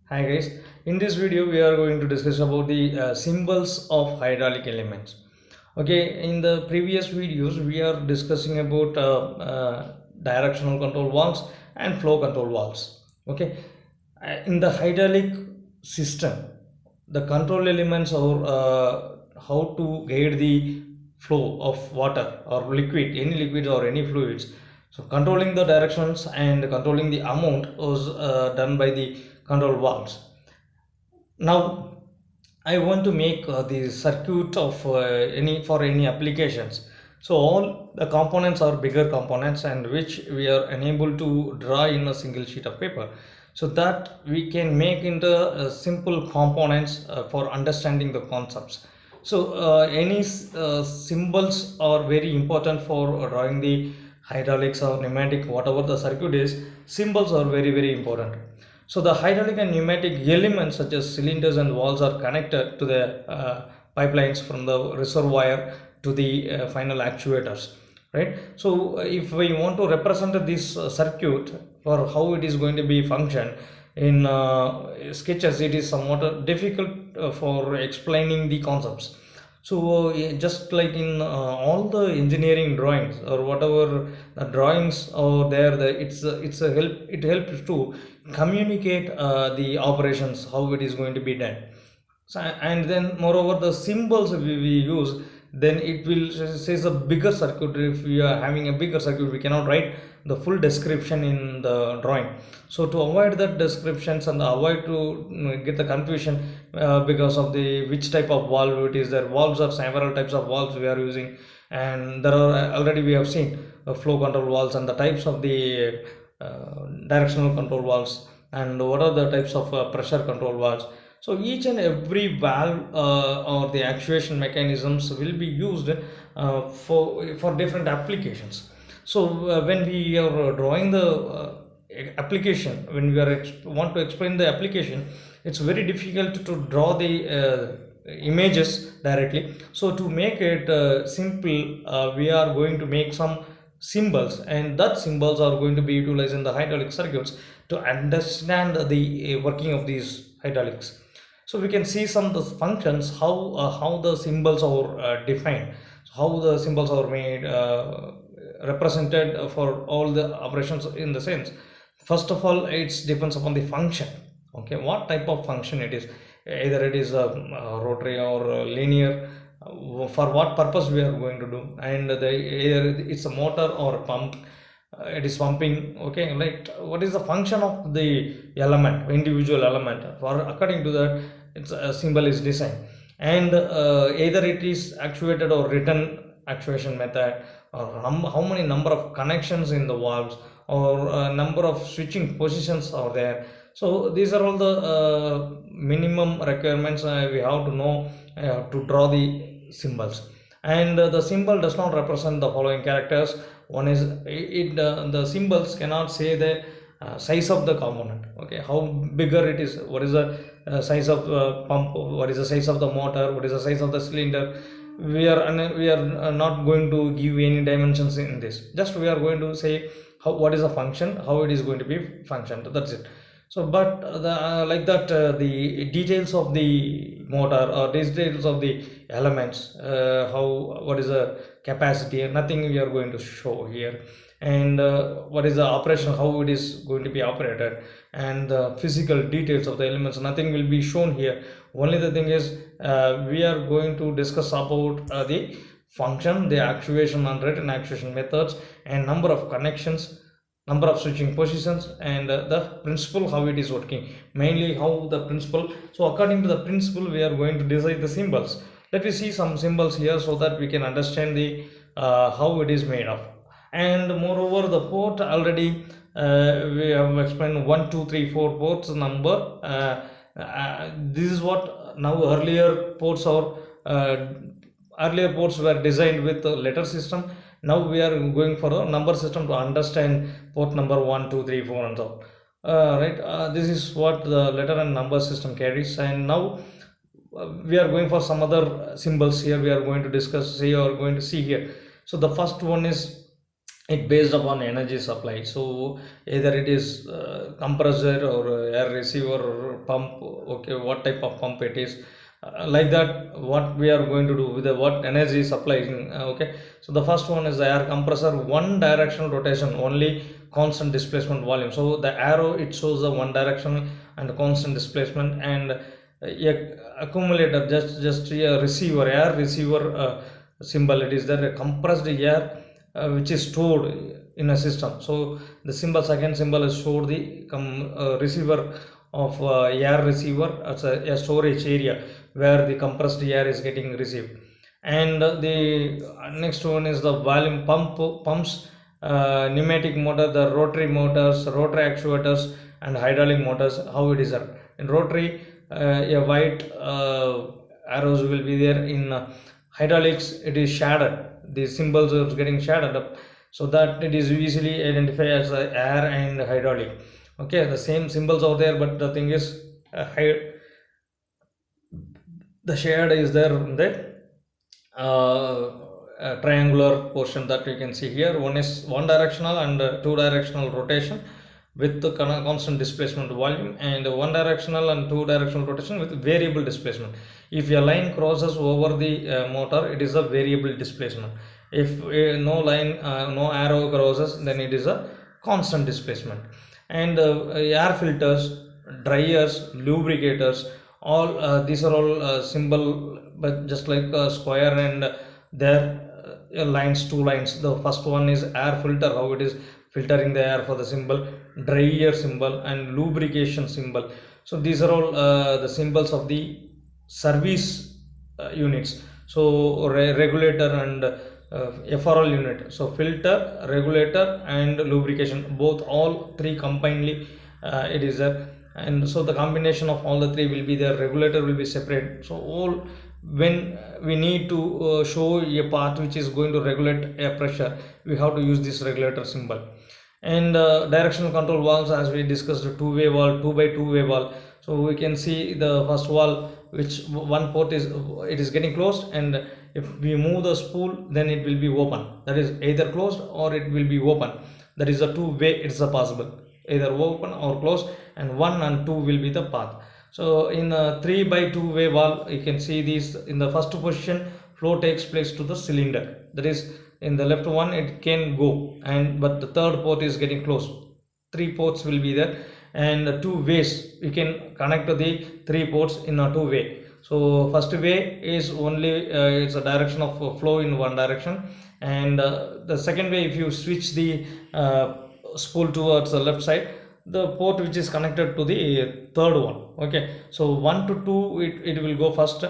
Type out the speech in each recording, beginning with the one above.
Hi guys, in this video we are going to discuss about the symbols of hydraulic elements. Okay, in the previous videos we are discussing about directional control valves and flow control valves. Okay, in the hydraulic system, the control elements are how to guide the flow of water or liquid, any liquids or any fluids. So controlling the directions and controlling the amount was done by the control valves. Now I want to make the circuit of any applications. So all the components are bigger components and which we are unable to draw in a single sheet of paper. So that we can make into simple components for understanding the concepts. So any symbols are very important for drawing the hydraulics or pneumatic, whatever the circuit is. Symbols are very important. So the hydraulic and pneumatic elements such as cylinders and valves are connected to the pipelines from the reservoir to the final actuators, right? So if we want to represent this circuit for how it is going to be function in sketches, it is somewhat difficult for explaining the concepts. So just like in all the engineering drawings or whatever drawings are there, it's a help, it helps to communicate the operations how it is going to be done. So, and then moreover the symbols we use, then it will says a bigger circuit. If we are having a bigger circuit, we cannot write the full description in the drawing. So to avoid that descriptions and avoid to get the confusion because of the which type of valve it is, there valves are several types of valves we are using, and there are already we have seen flow control valves and the types of the directional control valves and what are the types of pressure control valves. So each and every valve or the actuation mechanisms will be used for different applications. So when we are drawing the application, when we are want to explain the application, it's very difficult to draw the images directly. So to make it simple, we are going to make some symbols, and that symbols are going to be utilized in the hydraulic circuits to understand the working of these hydraulics. So we can see some of the functions, how the symbols are defined, how the symbols are made, represented for all the operations in the sense. First of all, it depends upon the function. Okay, what type of function it is, either it is a rotary or a linear, for what purpose we are going to do, and either it's a motor or a pump, it is pumping. Okay, like what is the function of the element, individual element, for according to that it's a symbol is designed. And either it is actuated or written actuation method, or how many number of connections in the valves, or number of switching positions are there. So these are all the minimum requirements we have to know to draw the symbols. And the symbol does not represent the following characters. One is it the symbols cannot say the size of the component. Okay, how bigger it is, what is the size of pump, what is the size of the motor, what is the size of the cylinder. We are not going to give any dimensions in this, just we are going to say how, what is the function, how it is going to be functioned, that's it. So but the like that the details of the motor or details of the elements, how, what is the capacity, nothing we are going to show here. And what is the operation, how it is going to be operated, and the physical details of the elements, nothing will be shown here. Only the thing is we are going to discuss about the function, the actuation and written actuation methods, and number of connections, number of switching positions, and the principle how it is working, mainly how the principle. So according to the principle we are going to decide the symbols. Let me see some symbols here so that we can understand the how it is made of. And moreover the port already we have explained 1 2 3 4 ports number. This is what now earlier ports are earlier ports were designed with a letter system. Now we are going for a number system to understand port number 1 2 3 4 and so right. This is what the letter and number system carries. And now we are going for some other symbols here we are going to discuss, see or going to see here. So the first one is it based upon energy supply. So either it is compressor or air receiver or pump. Okay, what type of pump it is, like that what we are going to do with the what energy supply. Okay, so the first one is the air compressor, one directional rotation only, constant displacement volume. So the arrow, it shows the one direction and constant displacement. And a accumulator, just a receiver, air receiver symbol, it is there, a compressed air which is stored in a system. So the symbol, second symbol is stored the receiver of air receiver as a storage area where the compressed air is getting received. And the next one is the volume pumps, pneumatic motor, the rotary motors, rotary actuators, and hydraulic motors. How it is in rotary, a white arrows will be there. In hydraulics, it is shaded, the symbols are getting shaded up, so that it is easily identified as air and hydraulic. Okay, the same symbols are there, but the thing is, the shade is there in the triangular portion that you can see here. One is one directional and two directional rotation with the constant displacement volume, and one directional and two directional rotation with variable displacement. If a line crosses over the motor, it is a variable displacement. If no line, no arrow crosses, then it is a constant displacement. And air filters, dryers, lubricators, all these are all symbol, but just like a square, and there lines, two lines. The first one is air filter, how it is filtering the air for the symbol, dryer symbol, and lubrication symbol. So these are all the symbols of the service units. So regulator and FRL unit. So filter, regulator, and lubrication, both, all three combinedly it is there. And so the combination of all the three will be there. Regulator will be separate. So all, when we need to show a part which is going to regulate air pressure, we have to use this regulator symbol. And directional control valves, as we discussed, two-way valve, 2x2-way valve. So we can see the first valve, which one port is, it is getting closed, and if we move the spool, then it will be open, that is either closed or it will be open. That is a two-way, it's a possible, either open or closed, and 1 and 2 will be the path. So in a 3x2-way valve, you can see these. In the first position, flow takes place to the cylinder, that is in the left one it can go, and but the third port is getting closed. Three ports will be there, and two ways you can connect to the three ports in a two-way. So first way is only it's a direction of flow in one direction, and the second way, if you switch the spool towards the left side, the port which is connected to the third one. Okay, so 1 to 2, it will go first.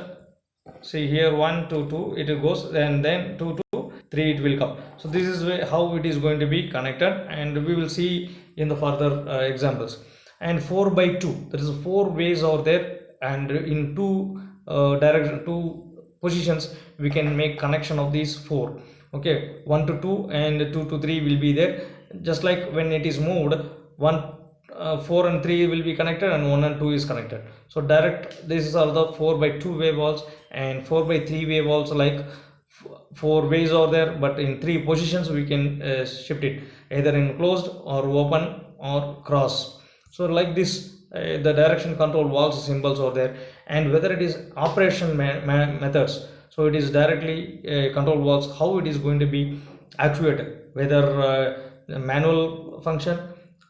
See here, 1 to 2 it goes, and then 2 to 3 it will come. So this is how it is going to be connected, and we will see in the further examples. And 4x2, there is 4 ways out there, and in two positions we can make connection of these 4. Okay, 1 to 2 and 2 to 3 will be there. Just like when it is moved, 4 and 3 will be connected, and 1 and 2 is connected. So direct, this are the 4x2-way valves. And 4x3-way valves, like 4 ways are there, but in 3 positions we can shift it, either in closed or open or cross. So like this, the direction control valves symbols are there. And whether it is operation methods, so it is directly control valves, how it is going to be actuated, whether manual function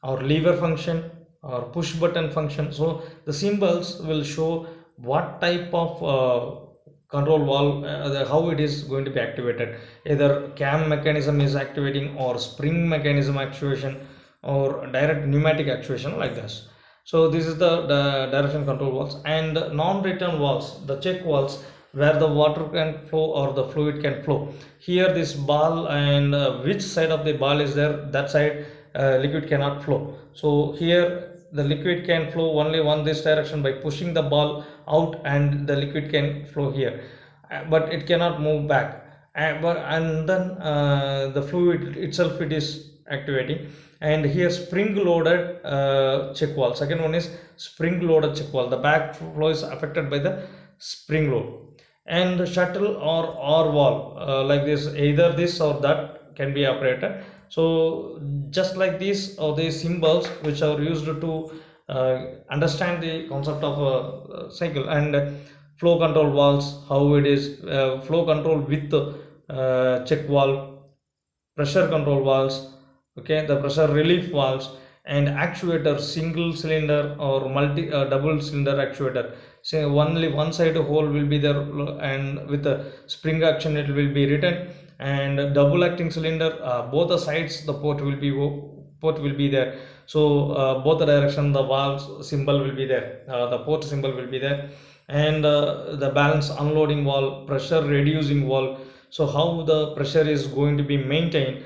or lever function or push button function. So the symbols will show what type of control valve, how it is going to be activated, either cam mechanism is activating, or spring mechanism actuation, or direct pneumatic actuation, like this. So this is the direction control valves. And non-return valves, the check valves, where the water can flow or the fluid can flow. Here this ball, and which side of the ball is there, that side liquid cannot flow. So here the liquid can flow only one this direction by pushing the ball out, and the liquid can flow here, but it cannot move back. And then the fluid itself, it is activating. And here spring loaded check valve, second one is spring loaded check valve, the back flow is affected by the spring load. And shuttle or valve, like this, either this or that can be operated. So just like these or these symbols which are used to understand the concept of a cycle. And flow control valves, how it is, flow control with check valve, pressure control valves, okay, the pressure relief valves, and actuator, single cylinder or multi double cylinder actuator. So only one side hole will be there, and with the spring action it will be written. And double acting cylinder, both the sides the port will be there. So both the direction the valves symbol will be there, the port symbol will be there. And the balance unloading valve, pressure reducing valve. So how the pressure is going to be maintained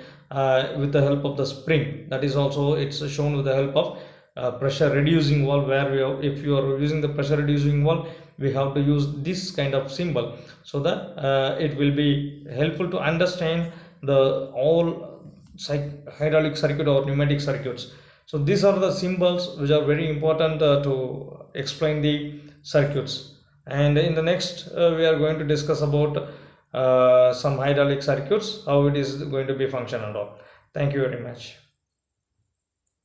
with the help of the spring, that is also it's shown with the help of pressure reducing valve, where if you are using the pressure reducing valve, we have to use this kind of symbol, so that it will be helpful to understand the all hydraulic circuit or pneumatic circuits. So these are the symbols which are very important to explain the circuits. And in the next we are going to discuss about some hydraulic circuits, how it is going to be function and all. Thank you very much.